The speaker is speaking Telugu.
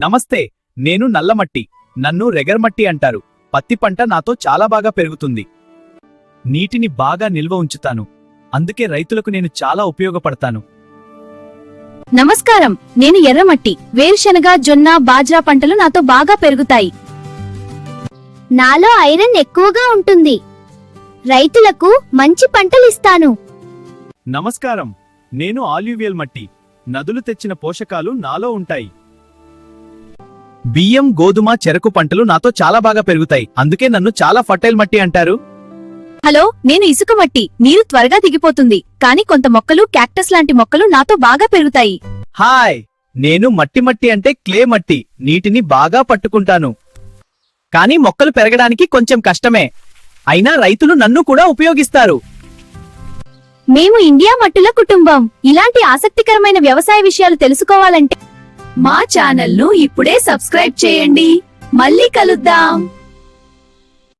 నమస్తే, నేను నల్లమట్టి. నన్ను రెగర్మట్టి అంటారు. పత్తి పంట నాతో చాలా బాగా పెరుగుతుంది. నీటిని బాగా నిల్వ ఉంచుతాను. అందుకే రైతులకు నేను చాలా ఉపయోగపడతాను. నమస్కారం, నేను ఎర్రమట్టి. వేరుశనగ, జొన్న, బాజ్రా పంటలు నాతో బాగా పెరుగుతాయి. నాలో ఐరన్ ఎక్కువగా ఉంటుంది. రైతులకు మంచి పంటలిస్తాను. నమస్కారం, నేను ఆల్యూవియల్ మట్టి. నదులు తెచ్చిన పోషకాలు నాలో ఉంటాయి. బియ్యం, గోధుమ, చెరకు పంటలు నాతో చాలా బాగా పెరుగుతాయి. అందుకే నన్ను చాలా ఫర్టైల్ మట్టి అంటారు. హలో, నేను ఇసుక మట్టి. నీరు త్వరగా దిగిపోతుంది, కానీ కొంత మొక్కలు, క్యాక్టస్ లాంటి మొక్కలు నాతో బాగా పెరుగుతాయి. హాయ్, నేను మట్టి అంటే క్లే మట్టి. నీటిని బాగా పట్టుకుంటాను. కానీ మొక్కలు పెరగడానికి కొంచెం కష్టమే. అయినా రైతులు నన్ను కూడా ఉపయోగిస్తారు. మేము ఇండియా మట్టుల కుటుంబం. ఇలాంటి ఆసక్తికరమైన వ్యవసాయ విషయాలు తెలుసుకోవాలంటే మా ఛానల్ను ఇప్పుడే సబ్స్క్రైబ్ చేయండి. మళ్ళీ కలుద్దాం.